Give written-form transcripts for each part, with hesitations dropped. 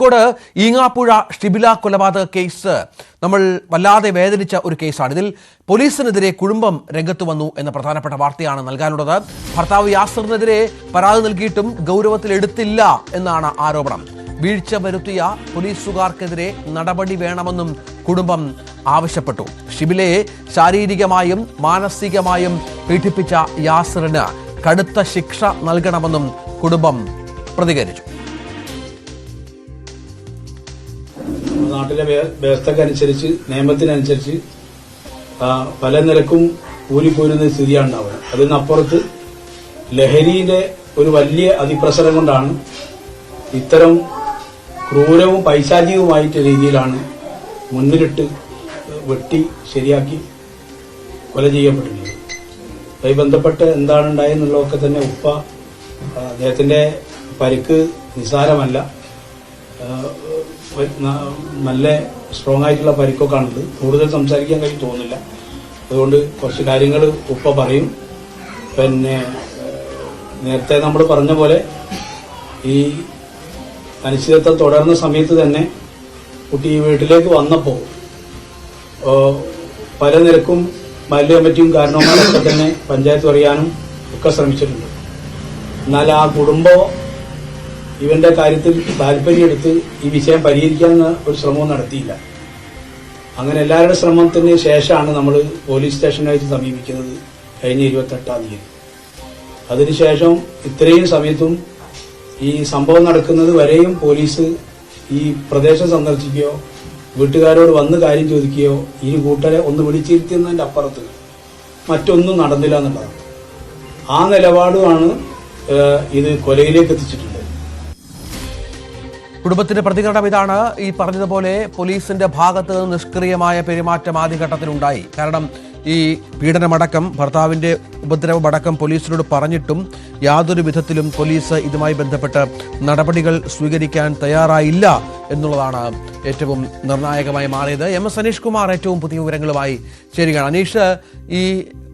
കോഴിക്കോട് ഈങ്ങാപ്പുഴ ഷിബില കൊലപാതക കേസ് നമ്മൾ വല്ലാതെ വേദനിച്ച ഒരു കേസാണ്. ഇതിൽ പോലീസിനെതിരെ കുടുംബം രംഗത്ത് വന്നു എന്ന പ്രധാനപ്പെട്ട വാർത്തയാണ് നൽകാനുള്ളത്. ഭർത്താവ് യാസറിനെതിരെ പരാതി നൽകിയിട്ടും ഗൗരവത്തിലെടുത്തില്ല എന്നാണ് ആരോപണം. വീഴ്ച വരുത്തിയ പോലീസുകാർക്കെതിരെ നടപടി വേണമെന്നും കുടുംബം ആവശ്യപ്പെട്ടു. ഷിബിലയെ ശാരീരികമായും മാനസികമായും പീഡിപ്പിച്ച യാസറിന് കടുത്ത ശിക്ഷ നൽകണമെന്നും കുടുംബം പ്രതികരിച്ചു. നാട്ടിലെ വ്യവസ്ഥക്കനുസരിച്ച് നിയമത്തിനനുസരിച്ച് പല നിലക്കും കൂലിപ്പോരുന്ന സ്ഥിതിയാണ് ഉണ്ടാവുക. അതിനപ്പുറത്ത് ലഹരിയുടെ ഒരു വലിയ അതിപ്രസരം കൊണ്ടാണ് ഇത്തരം ക്രൂരവും പൈശാചികവുമായിട്ട് രീതിയിലാണ് മുന്നിലിട്ട് വെട്ടി ശരിയാക്കി കൊല ചെയ്യപ്പെട്ടിട്ടുള്ളത്. അതുമായി ബന്ധപ്പെട്ട് എന്താണ് ഉണ്ടായെന്നുള്ളതൊക്കെ തന്നെ ഉപ്പ അദ്ദേഹത്തിന്റെ പരിക്ക് നിസ്സാരമല്ല, നല്ല സ്ട്രോങ് ആയിട്ടുള്ള പരിക്കൊക്കെ ആണത്. കൂടുതൽ സംസാരിക്കാൻ കഴിയും തോന്നില്ല. അതുകൊണ്ട് കുറച്ച് കാര്യങ്ങൾ ഉപ്പ പറയും. പിന്നെ നേരത്തെ നമ്മൾ പറഞ്ഞ പോലെ ഈ അനിശ്ചിതത്വം തുടർന്ന സമയത്ത് തന്നെ കുട്ടി വീട്ടിലേക്ക് വന്നപ്പോൾ പല നിരക്കും മല്യ കമ്മിറ്റിയും കാരണവന്മാരൊക്കെ തന്നെ പഞ്ചായത്ത് പറയാനും ഒക്കെ ശ്രമിച്ചിട്ടുണ്ട്. എന്നാൽ ആ കുടുംബം ഇവന്റെ കാര്യത്തിൽ താല്പര്യമെടുത്ത് ഈ വിഷയം പരിഹരിക്കാൻ ഒരു ശ്രമവും നടത്തിയില്ല. അങ്ങനെ എല്ലാവരുടെ ശ്രമത്തിന് ശേഷമാണ് നമ്മൾ പോലീസ് സ്റ്റേഷനായിട്ട് സമീപിക്കുന്നത് കഴിഞ്ഞ 28-ാം തീയതി. അതിനുശേഷം ഇത്രയും സമയത്തും ഈ സംഭവം നടക്കുന്നത് വരെയും പോലീസ് ഈ പ്രദേശം സന്ദർശിക്കുകയോ വീട്ടുകാരോട് വന്ന് കാര്യം ചോദിക്കുകയോ ഈ കൂട്ടരെ ഒന്ന് വിളിച്ചിരുത്തുന്നതിന്റെ അപ്പുറത്ത് മറ്റൊന്നും നടന്നില്ല എന്നുള്ളതാണ്. ആ നിലപാടുമാണ് ഇത് കൊലയിലേക്ക് എത്തിച്ചിട്ടുള്ളത്. കുടുംബത്തിന്റെ പ്രതികരണം ഇതാണ്. ഈ പറഞ്ഞതുപോലെ പോലീസിന്റെ ഭാഗത്ത് നിഷ്ക്രിയമായ പെരുമാറ്റം ആദ്യഘട്ടത്തിലുണ്ടായി. കാരണം ഈ പീഡനമടക്കം ഭർത്താവിന്റെ ഉപദ്രവമടക്കം പോലീസിനോട് പറഞ്ഞിട്ടും യാതൊരു വിധത്തിലും പോലീസ് ഇതുമായി ബന്ധപ്പെട്ട് നടപടികൾ സ്വീകരിക്കാൻ തയ്യാറായില്ല എന്നുള്ളതാണ് ഏറ്റവും നിർണായകമായി മാറിയത്. MS അനീഷ് കുമാർ ഏറ്റവും പുതിയ വിവരങ്ങളുമായി ചേരുകയാണ്. അനീഷ്, ഈ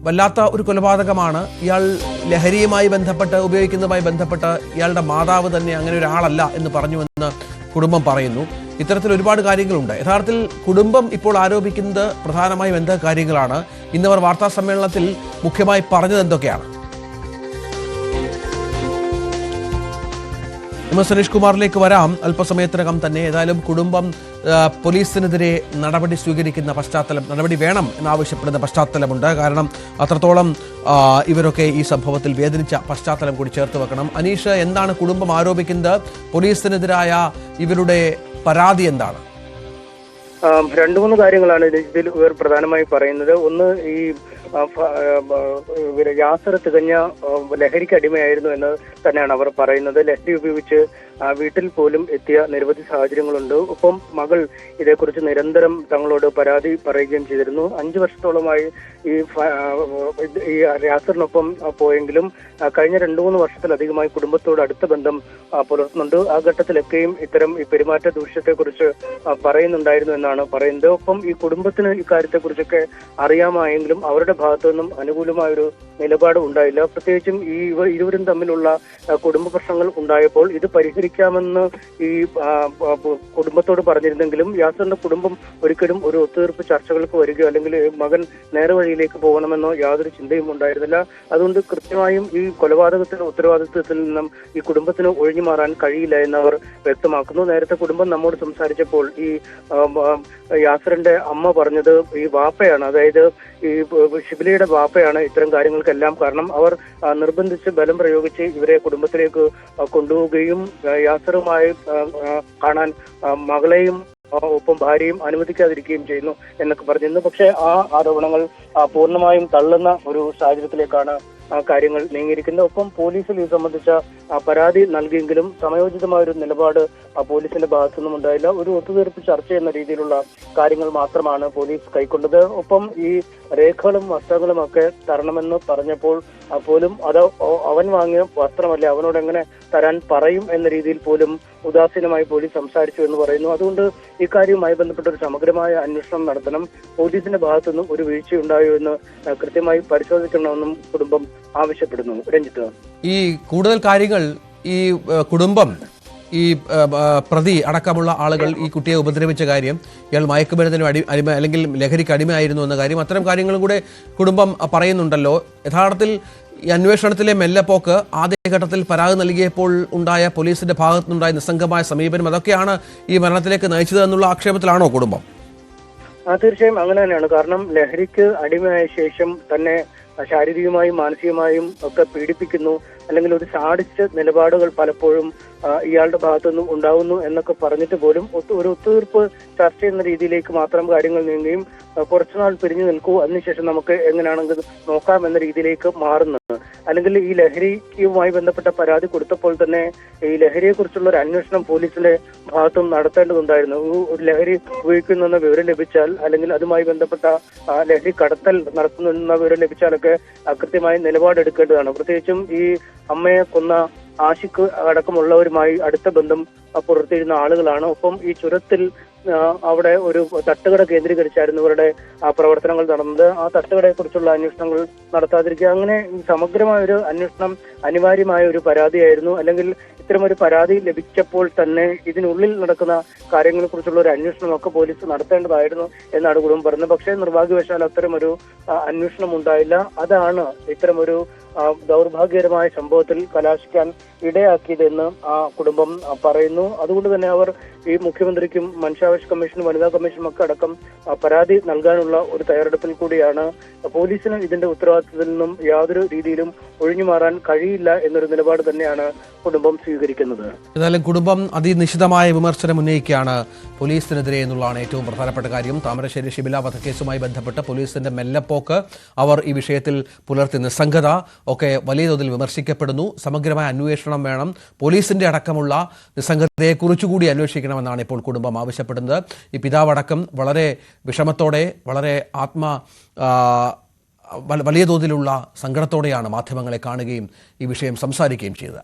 വല്ലാത്ത ഒരു കൊലപാതകമാണ്. ഇയാൾ ലഹരിയുമായി ബന്ധപ്പെട്ട് ഉപയോഗിക്കുന്നതുമായി ബന്ധപ്പെട്ട് ഇയാളുടെ മാതാവ് തന്നെ അങ്ങനെ ഒരാളല്ല എന്ന് പറഞ്ഞുവെന്ന് കുടുംബം പറയുന്നു. ഇത്തരത്തിൽ ഒരുപാട് കാര്യങ്ങളുണ്ട്. യഥാർത്ഥത്തിൽ കുടുംബം ഇപ്പോൾ ആരോപിക്കുന്നത് പ്രധാനമായും എന്ത് കാര്യങ്ങളാണ്? ഇന്നവർ വാർത്താ സമ്മേളനത്തിൽ മുഖ്യമായി പറഞ്ഞത് എന്തൊക്കെയാണ്? MS അനീഷ് കുമാറിലേക്ക് വരാം അല്പസമയത്തിനകം തന്നെ. ഏതായാലും കുടുംബം പോലീസിനെതിരെ നടപടി സ്വീകരിക്കുന്ന പശ്ചാത്തലം, നടപടി വേണം എന്നാവശ്യപ്പെടുന്ന പശ്ചാത്തലമുണ്ട്. കാരണം അത്രത്തോളം ഇവരൊക്കെ ഈ സംഭവത്തിൽ വേദനിച്ച പശ്ചാത്തലം കൂടി ചേർത്ത് വെക്കണം. അനീഷ്, എന്താണ് കുടുംബം ആരോപിക്കുന്നത്? പോലീസിനെതിരായ ഇവരുടെ പരാതി എന്താണ്? 2-3 കാര്യങ്ങളാണ് ഇതിൽ ഇവർ പ്രധാനമായി പറയുന്നത്. ഒന്ന്, ഈ യാസർ തികഞ്ഞ ലഹരിക്ക് അടിമയായിരുന്നു എന്ന് തന്നെയാണ് അവർ പറയുന്നത്. ലഹരി ഉപയോഗിച്ച് വീട്ടിൽ പോലും എത്തിയ നിരവധി സാഹചര്യങ്ങളുണ്ട്. ഒപ്പം മകൾ ഇതേക്കുറിച്ച് നിരന്തരം തങ്ങളോട് പരാതി പറയുകയും ചെയ്തിരുന്നു. 5 വർഷത്തോളമായി ഈ യാസറിനൊപ്പം പോയെങ്കിലും കഴിഞ്ഞ 2-3 വർഷത്തിലധികമായി കുടുംബത്തോട് അടുത്ത ബന്ധം പുലർത്തുന്നുണ്ട്. ആ ഘട്ടത്തിലൊക്കെയും ഇത്തരം ഈ പെരുമാറ്റ ദൂഷ്യത്തെക്കുറിച്ച് പറയുന്നുണ്ടായിരുന്നു എന്നാണ് പറയുന്നത്. ഒപ്പം ഈ കുടുംബത്തിന് ഇക്കാര്യത്തെക്കുറിച്ചൊക്കെ അറിയാമായെങ്കിലും അവരുടെ ഭാഗത്തു നിന്നും അനുകൂലമായൊരു നിലപാട് ഉണ്ടായില്ല. പ്രത്യേകിച്ചും ഈ ഇരുവരും തമ്മിലുള്ള കുടുംബ പ്രശ്നങ്ങൾ ഉണ്ടായപ്പോൾ ഇത് പരിഹരിക്കാമെന്ന് ഈ കുടുംബത്തോട് പറഞ്ഞിരുന്നെങ്കിലും യാസറിന്റെ കുടുംബം ഒരിക്കലും ഒരു ഒത്തുതീർപ്പ് ചർച്ചകൾക്ക് വരികയോ അല്ലെങ്കിൽ മകൻ നേർവഴിയിലേക്ക് പോകണമെന്നോ യാതൊരു ചിന്തയും ഉണ്ടായിരുന്നില്ല. അതുകൊണ്ട് കൃത്യമായും ഈ കൊലപാതകത്തിന്റെ ഉത്തരവാദിത്വത്തിൽ നിന്നും ഈ കുടുംബത്തിന് ഒഴിഞ്ഞു മാറാൻ കഴിയില്ല എന്നവർ വ്യക്തമാക്കുന്നു. നേരത്തെ കുടുംബം നമ്മോട് സംസാരിച്ചപ്പോൾ ഈ യാസറിന്റെ അമ്മ പറഞ്ഞത് ഈ വാപ്പയാണ്, അതായത് ഈ ഷിബിലയുടെ വാപ്പയാണ് ഇത്തരം കാര്യങ്ങൾക്കെല്ലാം കാരണം. അവർ നിർബന്ധിച്ച് ബലം പ്രയോഗിച്ച് ഇവരെ കുടുംബത്തിലേക്ക് കൊണ്ടുപോവുകയും യാസറുമായി കാണാൻ മകളെയും ഒപ്പം ഭാര്യയും അനുവദിക്കാതിരിക്കുകയും ചെയ്യുന്നു എന്നൊക്കെ പറഞ്ഞിരുന്നു. പക്ഷേ ആ ആരോപണങ്ങൾ പൂർണ്ണമായും തള്ളുന്ന ഒരു സാഹചര്യത്തിലേക്കാണ് കാര്യങ്ങൾ നീങ്ങിയിരിക്കുന്നത്. ഒപ്പം പോലീസിൽ ഇത് സംബന്ധിച്ച പരാതി നൽകിയെങ്കിലും സമയോചിതമായൊരു നിലപാട് പോലീസിന്റെ ഭാഗത്തുനിന്നും ഉണ്ടായില്ല. ഒരു ഒത്തുതീർപ്പ് ചർച്ച എന്ന രീതിയിലുള്ള കാര്യങ്ങൾ മാത്രമാണ് പോലീസ് കൈക്കൊണ്ടത്. ഒപ്പം ഈ രേഖകളും വസ്ത്രങ്ങളും ഒക്കെ തരണമെന്ന് പറഞ്ഞപ്പോൾ പോലും അത് അവൻ വാങ്ങിയ വസ്ത്രമല്ല, അവനോട് എങ്ങനെ തരാൻ പറയും എന്ന രീതിയിൽ പോലും ഉദാസീനമായി പോലീസ് സംസാരിച്ചു എന്ന് പറയുന്നു. അതുകൊണ്ട് ഇക്കാര്യവുമായി ബന്ധപ്പെട്ട ഒരു സമഗ്രമായ അന്വേഷണം നടത്തണം. പോലീസിന്റെ ഭാഗത്തുനിന്നും ഒരു വീഴ്ചയുണ്ടായോ എന്ന് കൃത്യമായി പരിശോധിക്കണമെന്നും കുടുംബം ആവശ്യപ്പെടുന്നു. രഞ്ജിത്ത്, ഈ കൂടുതൽ കാര്യങ്ങൾ ഈ കുടുംബം ഈ പ്രതി അടക്കമുള്ള ആളുകൾ ഈ കുട്ടിയെ ഉപദ്രവിച്ച കാര്യം, ഇയാൾ മയക്കുമരുന്നിനും അടിമ അല്ലെങ്കിൽ ലഹരിക്ക് അടിമയായിരുന്നു എന്ന കാര്യം, അത്തരം കാര്യങ്ങളും കൂടെ കുടുംബം പറയുന്നുണ്ടല്ലോ. യഥാർത്ഥത്തിൽ ഈ അന്വേഷണത്തിലെ മെല്ലെപ്പോക്ക്, ആദ്യഘട്ടത്തിൽ പരാതി നൽകിയപ്പോൾ ഉണ്ടായ പോലീസിന്റെ ഭാഗത്തുനിന്നുണ്ടായ നിസ്സംഗമായ സമീപനം, അതൊക്കെയാണ് ഈ മരണത്തിലേക്ക് നയിച്ചത് എന്നുള്ള ആക്ഷേപത്തിലാണോ കുടുംബം? തീർച്ചയായും അങ്ങനെ തന്നെയാണ്. കാരണം ലഹരിക്ക് അടിമയായ ശേഷം തന്നെ ശാരീരികമായും മാനസികമായും ഒക്കെ പീഡിപ്പിക്കുന്നു, അല്ലെങ്കിൽ ഒരു സാഡിച്ച നിലപാടുകൾ പലപ്പോഴും ഇയാളുടെ ഭാഗത്തുനിന്നും ഉണ്ടാവുന്നു എന്നൊക്കെ പറഞ്ഞിട്ട് പോലും ഒരു ഒത്തുതീർപ്പ് ചർച്ച ചെയ്യുന്ന രീതിയിലേക്ക് മാത്രം കാര്യങ്ങൾ നീങ്ങുകയും കുറച്ചുനാൾ പിരിഞ്ഞു നിൽക്കൂ, അതിനുശേഷം നമുക്ക് എങ്ങനെയാണെങ്കിൽ നോക്കാം എന്ന രീതിയിലേക്ക് മാറുന്നത്. അല്ലെങ്കിൽ ഈ ലഹരിയുമായി ബന്ധപ്പെട്ട പരാതി കൊടുത്തപ്പോൾ തന്നെ ഈ ലഹരിയെ കുറിച്ചുള്ള ഒരു അന്വേഷണം പോലീസിന്റെ ഭാഗത്തും നടത്തേണ്ടതുണ്ടായിരുന്നു. ഒരു ലഹരി ഉപയോഗിക്കുന്നെന്ന വിവരം ലഭിച്ചാൽ, അല്ലെങ്കിൽ അതുമായി ബന്ധപ്പെട്ട ലഹരി കടത്തൽ നടത്തുന്ന വിവരം ലഭിച്ചാലൊക്കെ കൃത്യമായി നിലപാടെടുക്കേണ്ടതാണ്. പ്രത്യേകിച്ചും ഈ അമ്മയെ കൊന്ന ആഷിഖ് അടക്കമുള്ളവരുമായി അടുത്ത ബന്ധം പുലർത്തിയിരുന്ന ആളുകളാണ്. ഒപ്പം ഈ ചുരത്തിൽ അവിടെ ഒരു തട്ടുകട കേന്ദ്രീകരിച്ചായിരുന്നു ഇവരുടെ പ്രവർത്തനങ്ങൾ നടന്നത്. ആ തട്ടുകടയെ കുറിച്ചുള്ള അന്വേഷണങ്ങൾ നടത്താതിരിക്കുക, അങ്ങനെ സമഗ്രമായ ഒരു അന്വേഷണം അനിവാര്യമായ ഒരു പരാതിയായിരുന്നു. അല്ലെങ്കിൽ ഇത്തരമൊരു പരാതി ലഭിച്ചപ്പോൾ തന്നെ ഇതിനുള്ളിൽ നടക്കുന്ന കാര്യങ്ങളെ കുറിച്ചുള്ള ഒരു അന്വേഷണമൊക്കെ പോലീസ് നടത്തേണ്ടതായിരുന്നു എന്നാണ് കുടുംബം പറഞ്ഞത്. പക്ഷേ നിർഭാഗ്യവശാൽ അത്തരമൊരു അന്വേഷണം ഉണ്ടായില്ല. അതാണ് ഇത്തരമൊരു ദൗർഭാഗ്യകരമായ സംഭവത്തിൽ കലാശിക്കാൻ ഇടയാക്കിയതെന്ന് ആ കുടുംബം പറയുന്നു. അതുകൊണ്ട് തന്നെ അവർ ഈ മുഖ്യമന്ത്രിക്കും മനുഷ്യാവകാശ കമ്മീഷനും വനിതാ കമ്മീഷനും ഒക്കെ അടക്കം പരാതി നൽകാനുള്ള ഒരു തയ്യാറെടുപ്പിൽ കൂടിയാണ്. പോലീസിന് ഇതിന്റെ ഉത്തരവാദിത്തത്തിൽ നിന്നും യാതൊരു രീതിയിലും ഒഴിഞ്ഞു മാറാൻ കഴിയില്ല എന്നൊരു നിലപാട് തന്നെയാണ് കുടുംബം സ്വീകരിക്കുന്നത്. ഏതായാലും കുടുംബം അതിനിശിതമായ വിമർശനം ഉന്നയിക്കുകയാണ് പോലീസിനെതിരെ എന്നുള്ളതാണ് ഏറ്റവും പ്രധാനപ്പെട്ട കാര്യം. താമരശ്ശേരി ഷിബില വധക്കേസുമായി ബന്ധപ്പെട്ട് പോലീസിന്റെ മെല്ലെപ്പോക്ക്, അവർ ഈ വിഷയത്തിൽ പുലർത്തിയ നിസ്സംഗത ഒക്കെ വലിയ തോതിൽ വിമർശിക്കപ്പെടുന്നു. സമഗ്രമായ അന്വേഷണം വേണം, പോലീസിന്റെ അടക്കമുള്ള നിസ്സംഗതയെക്കുറിച്ചുകൂടി അന്വേഷിക്കണമെന്നാണ് ഇപ്പോൾ കുടുംബം ആവശ്യപ്പെടുന്നത്. ഈ പിതാവടക്കം വളരെ വിഷമത്തോടെ, വളരെ വലിയ തോതിലുള്ള സങ്കടത്തോടെയാണ് മാധ്യമങ്ങളെ കാണുകയും ഈ വിഷയം സംസാരിക്കുകയും ചെയ്തത്.